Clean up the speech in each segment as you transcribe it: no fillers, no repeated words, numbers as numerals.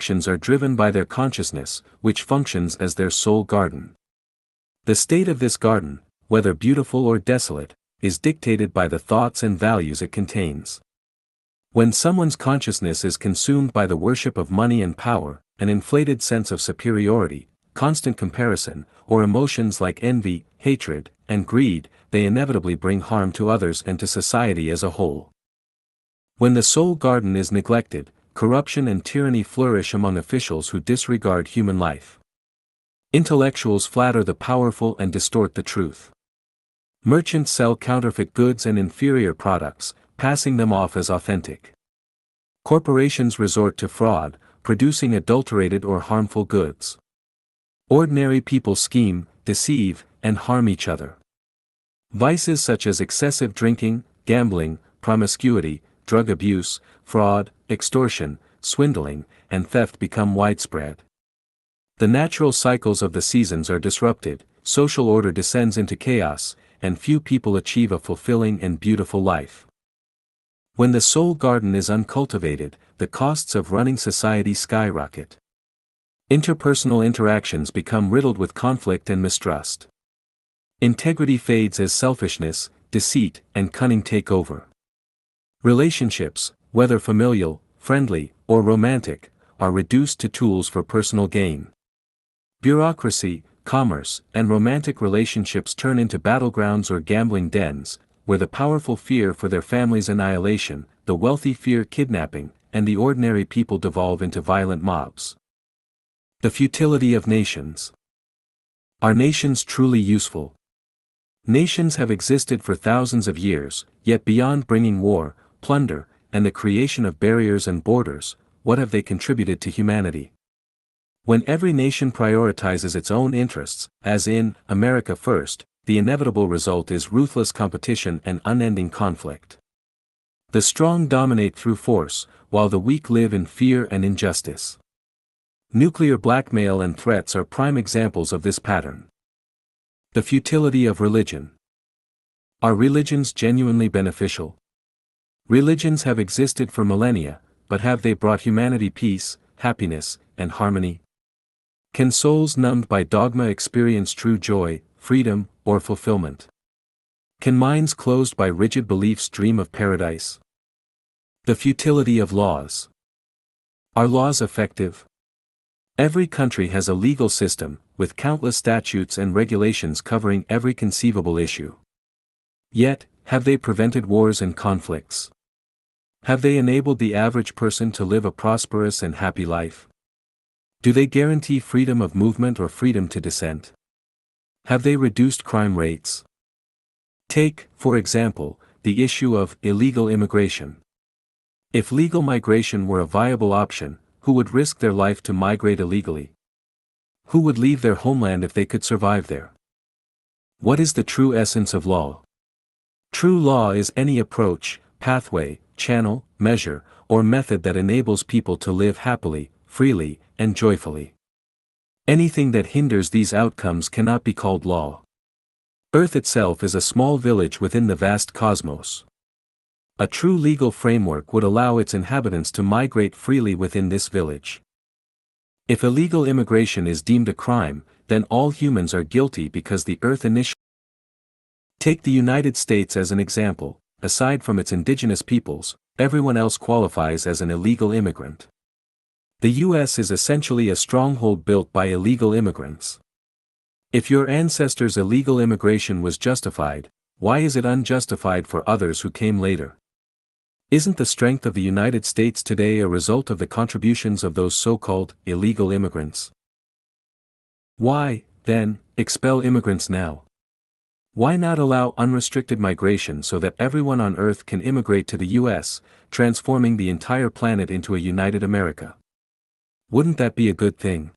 actions are driven by their consciousness, which functions as their soul garden. The state of this garden, whether beautiful or desolate, is dictated by the thoughts and values it contains. When someone's consciousness is consumed by the worship of money and power, an inflated sense of superiority, constant comparison, or emotions like envy, hatred, and greed, they inevitably bring harm to others and to society as a whole. When the soul garden is neglected, corruption and tyranny flourish among officials who disregard human life. Intellectuals flatter the powerful and distort the truth. Merchants sell counterfeit goods and inferior products, passing them off as authentic. Corporations resort to fraud, producing adulterated or harmful goods. Ordinary people scheme, deceive, and harm each other. Vices such as excessive drinking, gambling, promiscuity, drug abuse, fraud, extortion, swindling, and theft become widespread. The natural cycles of the seasons are disrupted, social order descends into chaos, and few people achieve a fulfilling and beautiful life. When the soul garden is uncultivated, the costs of running society skyrocket. Interpersonal interactions become riddled with conflict and mistrust. Integrity fades as selfishness, deceit, and cunning take over. Relationships, whether familial, friendly, or romantic, are reduced to tools for personal gain. Bureaucracy, commerce, and romantic relationships turn into battlegrounds or gambling dens, where the powerful fear for their family's annihilation, the wealthy fear kidnapping, and the ordinary people devolve into violent mobs. The futility of nations. Are nations truly useful? Nations have existed for thousands of years, yet beyond bringing war, plunder, and the creation of barriers and borders, what have they contributed to humanity? When every nation prioritizes its own interests, as in America First, the inevitable result is ruthless competition and unending conflict. The strong dominate through force, while the weak live in fear and injustice. Nuclear blackmail and threats are prime examples of this pattern. The futility of religion. Are religions genuinely beneficial? Religions have existed for millennia, but have they brought humanity peace, happiness, and harmony? Can souls numbed by dogma experience true joy, freedom, or fulfillment? Can minds closed by rigid beliefs dream of paradise? The futility of laws. Are laws effective? Every country has a legal system, with countless statutes and regulations covering every conceivable issue. Yet, have they prevented wars and conflicts? Have they enabled the average person to live a prosperous and happy life? Do they guarantee freedom of movement or freedom to dissent? Have they reduced crime rates? Take, for example, the issue of illegal immigration. If legal migration were a viable option, who would risk their life to migrate illegally? Who would leave their homeland if they could survive there? What is the true essence of law? True law is any approach, pathway, channel, measure, or method that enables people to live happily, freely, and joyfully. Anything that hinders these outcomes cannot be called law. Earth itself is a small village within the vast cosmos. A true legal framework would allow its inhabitants to migrate freely within this village. If illegal immigration is deemed a crime, then all humans are guilty because the Earth initially. Take the United States as an example. Aside from its indigenous peoples, everyone else qualifies as an illegal immigrant. The U.S. is essentially a stronghold built by illegal immigrants. If your ancestors' illegal immigration was justified, why is it unjustified for others who came later? Isn't the strength of the United States today a result of the contributions of those so-called illegal immigrants? Why, then, expel immigrants now? Why not allow unrestricted migration so that everyone on Earth can immigrate to the U.S., transforming the entire planet into a united America? Wouldn't that be a good thing?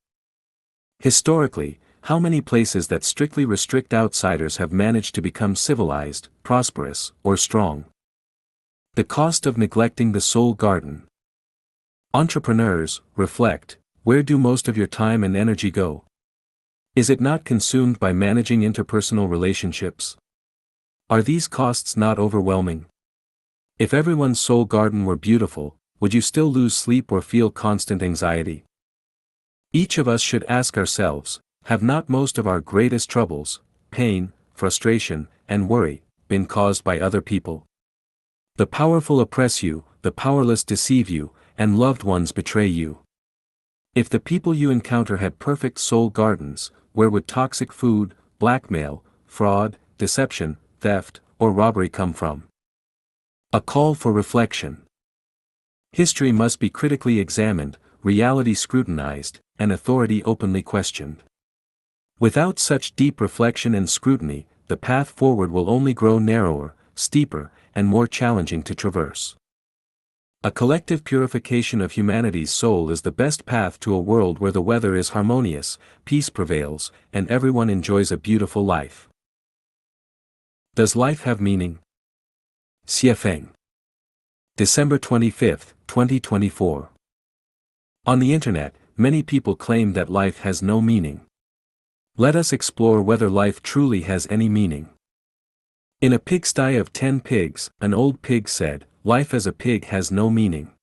Historically, how many places that strictly restrict outsiders have managed to become civilized, prosperous, or strong? The cost of neglecting the soul garden. Entrepreneurs, reflect, where do most of your time and energy go? Is it not consumed by managing interpersonal relationships? Are these costs not overwhelming? If everyone's soul garden were beautiful, would you still lose sleep or feel constant anxiety? Each of us should ask ourselves, have not most of our greatest troubles, pain, frustration, and worry, been caused by other people? The powerful oppress you, the powerless deceive you, and loved ones betray you. If the people you encounter had perfect soul gardens, where would toxic food, blackmail, fraud, deception, theft, or robbery come from? A call for reflection. History must be critically examined, reality scrutinized, and authority openly questioned. Without such deep reflection and scrutiny, the path forward will only grow narrower, steeper, and more challenging to traverse. A collective purification of humanity's soul is the best path to a world where the weather is harmonious, peace prevails, and everyone enjoys a beautiful life. Does life have meaning? Xie Feng. December 25, 2024. On the internet, many people claim that life has no meaning. Let us explore whether life truly has any meaning. In a pigsty of 10 pigs, an old pig said, "Life as a pig has no meaning.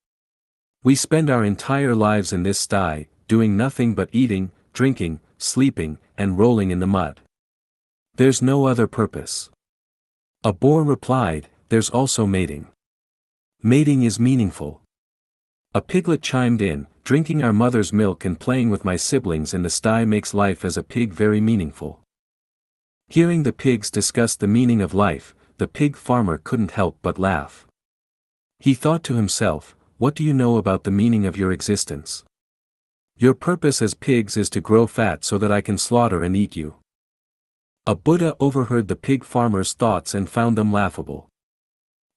We spend our entire lives in this sty, doing nothing but eating, drinking, sleeping, and rolling in the mud. There's no other purpose." A boar replied, "There's also mating. Mating is meaningful." A piglet chimed in, "Drinking our mother's milk and playing with my siblings in the sty makes life as a pig very meaningful." Hearing the pigs discuss the meaning of life, the pig farmer couldn't help but laugh. He thought to himself, "What do you know about the meaning of your existence? Your purpose as pigs is to grow fat so that I can slaughter and eat you." A Buddha overheard the pig farmer's thoughts and found them laughable.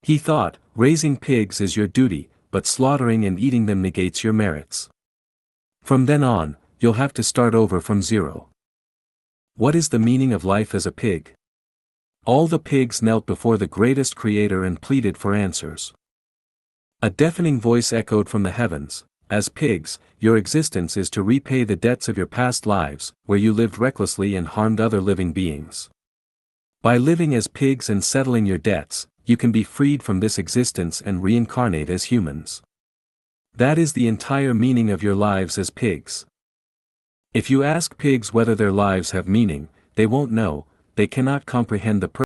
He thought, "Raising pigs is your duty, but slaughtering and eating them negates your merits. From then on, you'll have to start over from zero." What is the meaning of life as a pig? All the pigs knelt before the greatest creator and pleaded for answers. A deafening voice echoed from the heavens, "As pigs, your existence is to repay the debts of your past lives, where you lived recklessly and harmed other living beings. By living as pigs and settling your debts, you can be freed from this existence and reincarnate as humans. That is the entire meaning of your lives as pigs." If you ask pigs whether their lives have meaning, they won't know, they cannot comprehend the purpose